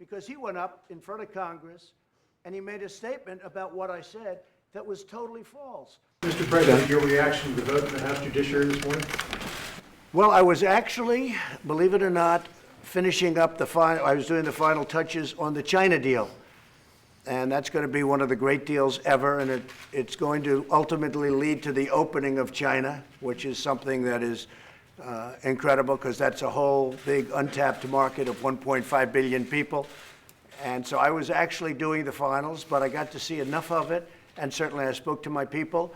because he went up in front of Congress and he made a statement about what I said that was totally false. Mr. President, your reaction to the vote in the House Judiciary this morning? Well, I was actually, believe it or not, finishing up I was doing the final touches on the China deal. And that's going to be one of the great deals ever, and it's going to ultimately lead to the opening of China, which is something that is incredible, because that's a whole big untapped market of 1.5 billion people. And so I was actually doing the finals, but I got to see enough of it, and certainly I spoke to my people.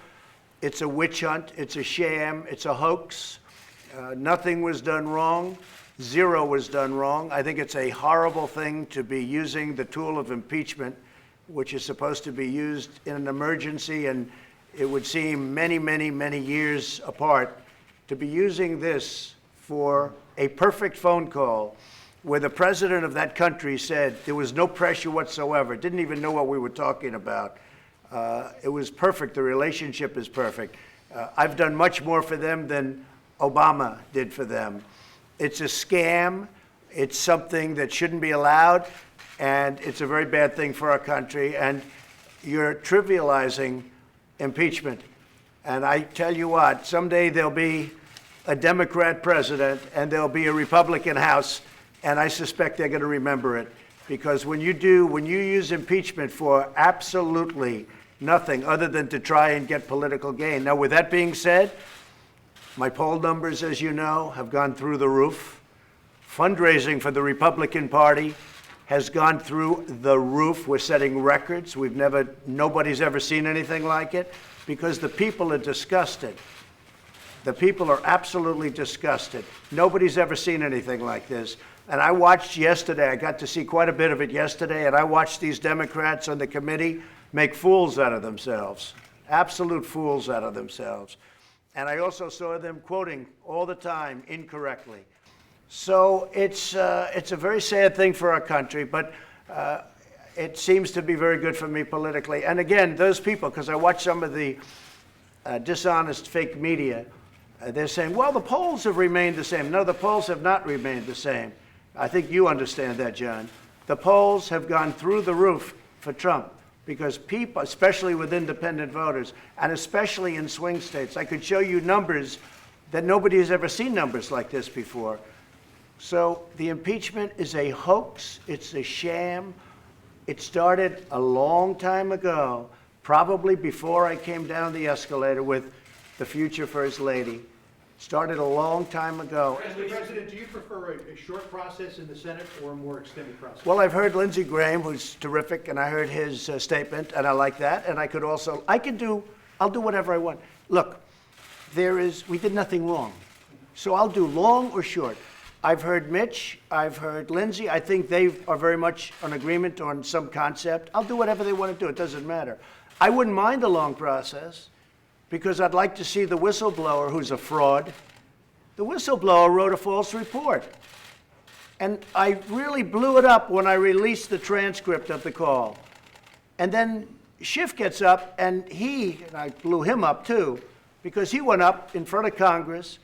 It's a witch hunt, it's a sham, it's a hoax. Nothing was done wrong. Zero was done wrong. I think it's a horrible thing to be using the tool of impeachment, which is supposed to be used in an emergency, and it would seem many, many, many years apart, to be using this for a perfect phone call where the president of that country said there was no pressure whatsoever, didn't even know what we were talking about. It was perfect. The relationship is perfect. I've done much more for them than Obama did for them. It's a scam. It's something that shouldn't be allowed. And it's a very bad thing for our country, and you're trivializing impeachment. And I tell you what, someday there'll be a Democrat president and there'll be a Republican House, and I suspect they're going to remember it. Because when you use impeachment for absolutely nothing other than to try and get political gain. Now, with that being said, my poll numbers, as you know, have gone through the roof. Fundraising for the Republican Party has gone through the roof. We're setting records. Nobody's ever seen anything like it, because the people are disgusted. The people are absolutely disgusted. Nobody's ever seen anything like this. And I watched yesterday, I got to see quite a bit of it yesterday, and I watched these Democrats on the committee make fools out of themselves, absolute fools out of themselves. And I also saw them quoting all the time incorrectly. So it's a very sad thing for our country, but it seems to be very good for me politically. And again, those people, because I watch some of the dishonest fake media, they're saying, well, the polls have remained the same. No, the polls have not remained the same. I think you understand that, John. The polls have gone through the roof for Trump, because people, especially with independent voters, and especially in swing states, I could show you numbers that nobody has ever seen numbers like this before. So the impeachment is a hoax. It's a sham. It started a long time ago, probably before I came down the escalator with the future First Lady. Started a long time ago. Mr. President, do you prefer a short process in the Senate or a more extended process? Well, I've heard Lindsey Graham, who's terrific, and I heard his statement, and I like that. And I'll do whatever I want. Look, we did nothing wrong. So I'll do long or short. I've heard Mitch, I've heard Lindsey. I think they are very much in agreement on some concept. I'll do whatever they want to do. It doesn't matter. I wouldn't mind a long process, because I'd like to see the whistleblower, who's a fraud. The whistleblower wrote a false report. And I really blew it up when I released the transcript of the call. And then Schiff gets up, and I blew him up too, because he went up in front of Congress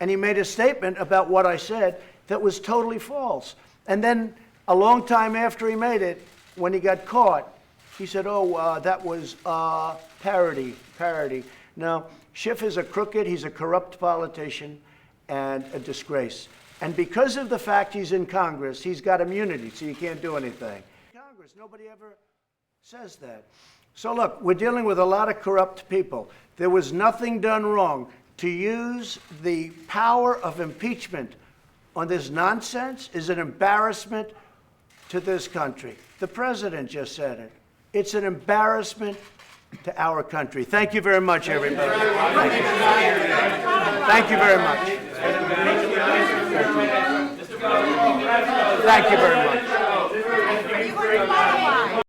and he made a statement about what I said that was totally false. And then a long time after he made it, when he got caught, he said, that was parody. Now, Schiff is a crooked, he's a corrupt politician and a disgrace. And because of the fact he's in Congress, he's got immunity, so you can't do anything. Congress, nobody ever says that. So look, we're dealing with a lot of corrupt people. There was nothing done wrong. To use the power of impeachment on this nonsense is an embarrassment to this country. The president just said it. It's an embarrassment to our country. Thank you very much, everybody. Thank you very much. Thank you very much.